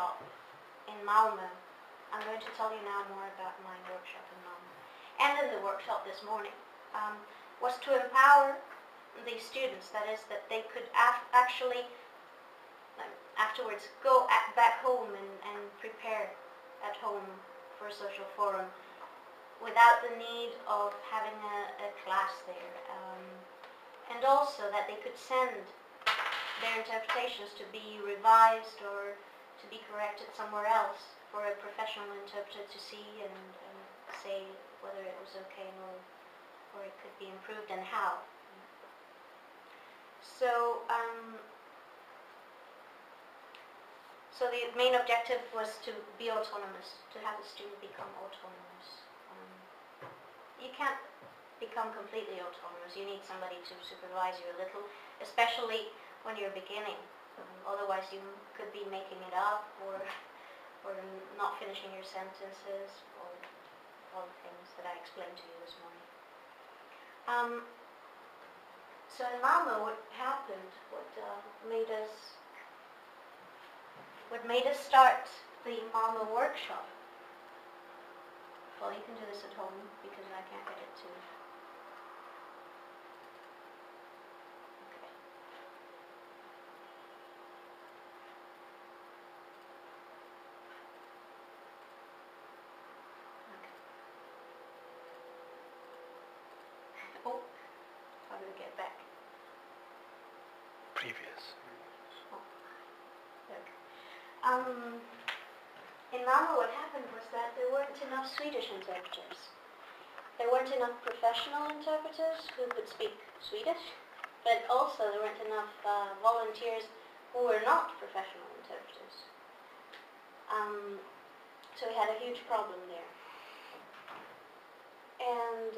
workshop in Malmö. I'm going to tell you now more about my workshop in Malmö. And in the workshop this morning was to empower the students, that is, that they could actually afterwards go back home and prepare at home for a social forum without the need of having a class there. And also that they could send their interpretations to be revised or to be corrected somewhere else for a professional interpreter to see and say whether it was okay or it could be improved and how. So, so the main objective was to be autonomous, to have the student become autonomous. You can't become completely autonomous. You need somebody to supervise you a little, especially when you're beginning. Otherwise you could be making it up or not finishing your sentences or all the things that I explained to you this morning. So in Malmö, what happened, what made us start the Malmö workshop? Well, you can do this at home because I can't get it to. Oh, how do we get back? Previous. Oh, look. In Malmö, what happened was that there weren't enough Swedish interpreters. There weren't enough professional interpreters who could speak Swedish, but also there weren't enough volunteers who were not professional interpreters. So we had a huge problem there. And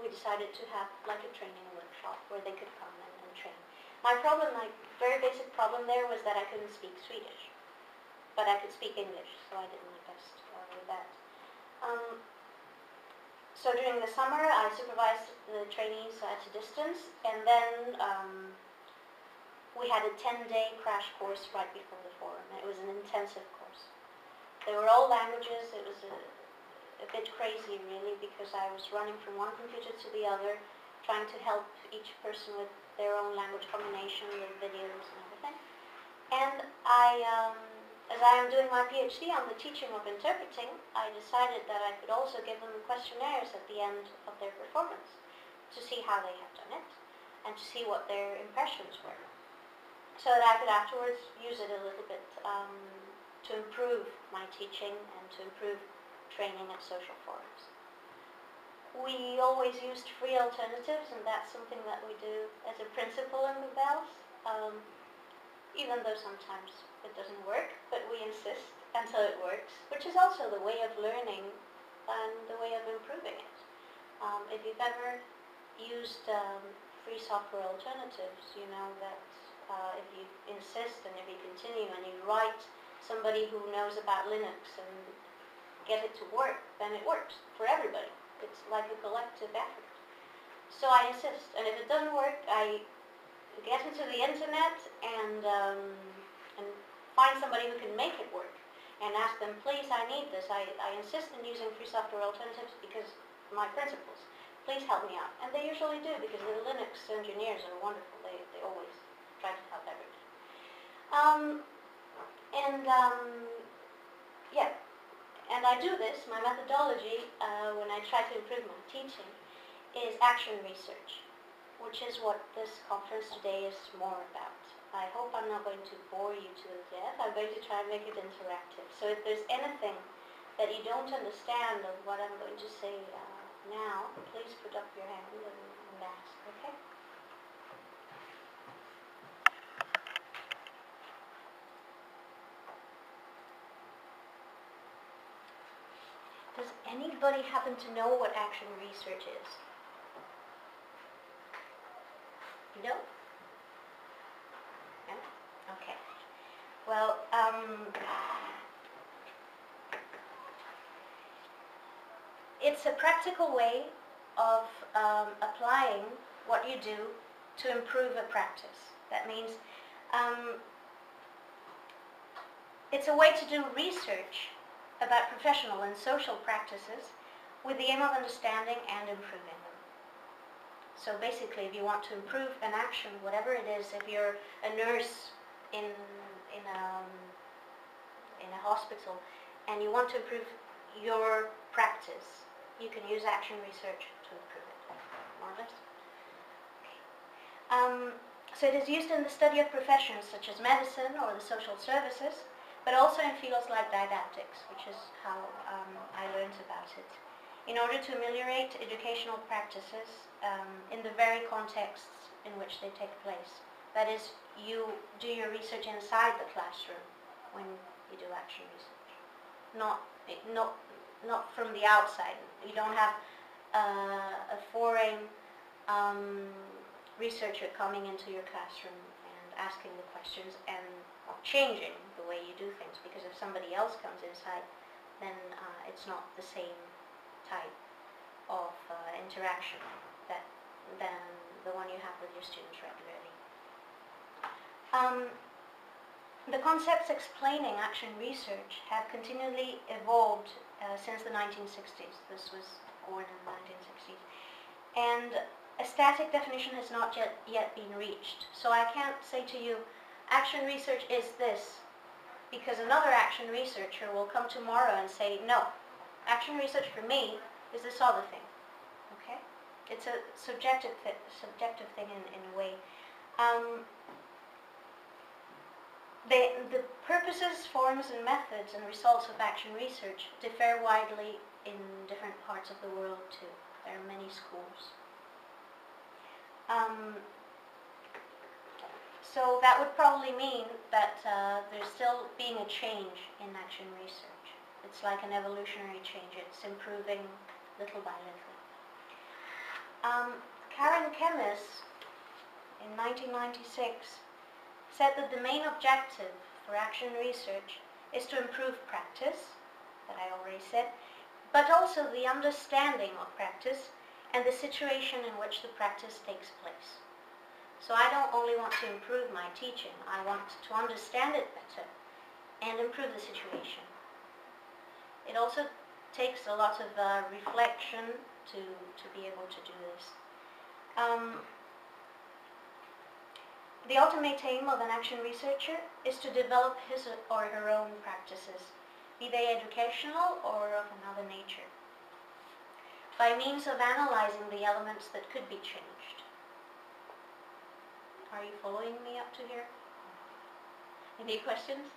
we decided to have like a training workshop where they could come and train. My problem, my very basic problem there was that I couldn't speak Swedish, but I could speak English, so I did my best with that. So during the summer, I supervised the trainees at a distance, and then we had a 10-day crash course right before the forum. It was an intensive course. They were all languages. It was a bit crazy, really, because I was running from one computer to the other, trying to help each person with their own language combination, with videos and everything. And as I am doing my PhD on the teaching of interpreting, I decided that I could also give them questionnaires at the end of their performance to see how they have done it and to see what their impressions were, so that I could afterwards use it a little bit to improve my teaching and to improve training at social forums. We always used free alternatives, and that's something that we do as a principle in the bells, even though sometimes it doesn't work, but we insist until it works, which is also the way of learning and the way of improving it. If you've ever used free software alternatives, you know that if you insist and if you continue and you write somebody who knows about Linux and get it to work, then it works for everybody. It's like a collective effort. So I insist, and if it doesn't work, I get into the internet and find somebody who can make it work and ask them, please, I need this. I insist on using free software alternatives because of my principles. Please help me out. And they usually do, because the Linux engineers are wonderful. They always try to help everybody. Yeah. And I do this, my methodology, when I try to improve my teaching, is action research, which is what this conference today is more about. I hope I'm not going to bore you to death. I'm going to try and make it interactive. So if there's anything that you don't understand of what I'm going to say now, please put up your hand and ask, okay? Does anybody happen to know what action research is? No? No? Okay. Well, it's a practical way of applying what you do to improve a practice. That means It's a way to do research about professional and social practices with the aim of understanding and improving them. So basically, if you want to improve an action, whatever it is, if you're a nurse in a hospital and you want to improve your practice, you can use action research to improve it, more or less. Okay. So it is used in the study of professions such as medicine or the social services, but also in fields like didactics, which is how I learned about it, in order to ameliorate educational practices in the very contexts in which they take place. That is, you do your research inside the classroom when you do action research, not from the outside. You don't have a foreign researcher coming into your classroom and asking the questions and changing the way you do things, because if somebody else comes inside, then it's not the same type of interaction than the one you have with your students regularly. The concepts explaining action research have continually evolved since the 1960s. This was born in the 1960s. And a static definition has not yet been reached. So I can't say to you, action research is this, because another action researcher will come tomorrow and say, no, action research for me is this other thing. Okay? It's a subjective thing in a way. The purposes, forms, and methods and results of action research differ widely in different parts of the world too. There are many schools. So that would probably mean that there's still being a change in action research. It's like an evolutionary change. It's improving little by little. Karen Kemmis, in 1996, said that the main objective for action research is to improve practice, that I already said, but also the understanding of practice and the situation in which the practice takes place. So I don't only want to improve my teaching, I want to understand it better and improve the situation. It also takes a lot of reflection to be able to do this. The ultimate aim of an action researcher is to develop his or her own practices, be they educational or of another nature, by means of analyzing the elements that could be changed. Are you following me up to here? Any questions?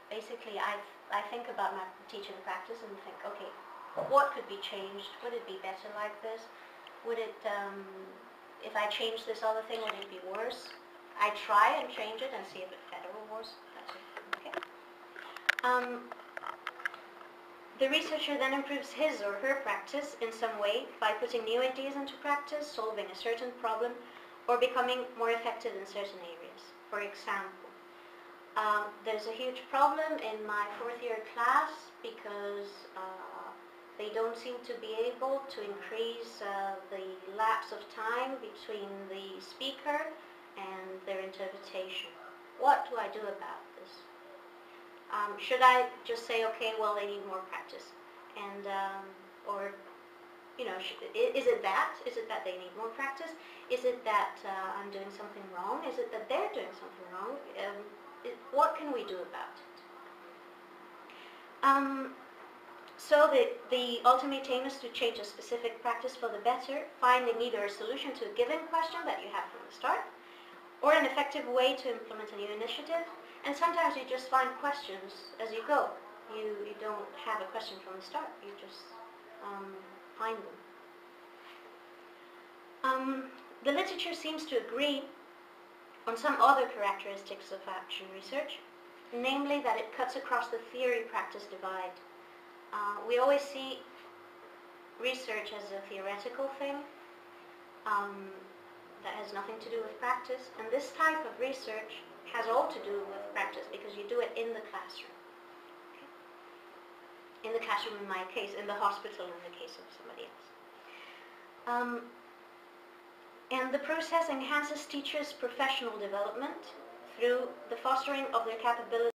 Basically, I think about my teaching practice and think, okay, what could be changed? Would it be better like this? Would it, if I change this other thing, would it be worse? I try and change it and see if it's better or worse. That's it. Okay. The researcher then improves his or her practice in some way by putting new ideas into practice, solving a certain problem, or becoming more effective in certain areas. For example, there's a huge problem in my fourth year class because they don't seem to be able to increase the lapse of time between the speaker and their interpretation. What do I do about this? Should I just say, okay, well, they need more practice, and or is it that? Is it that they need more practice? Is it that I'm doing something wrong? Is it that they're doing something wrong? What can we do about it? So the ultimate aim is to change a specific practice for the better, finding either a solution to a given question that you have from the start, or an effective way to implement a new initiative. And sometimes you just find questions as you go. You don't have a question from the start, you just find them. The literature seems to agree on some other characteristics of action research, namely that it cuts across the theory-practice divide. We always see research as a theoretical thing that has nothing to do with practice, and this type of research has all to do with practice because you do it in the classroom. Okay? In the classroom in my case, in the hospital in the case of somebody else. And the process enhances teachers' professional development through the fostering of their capabilities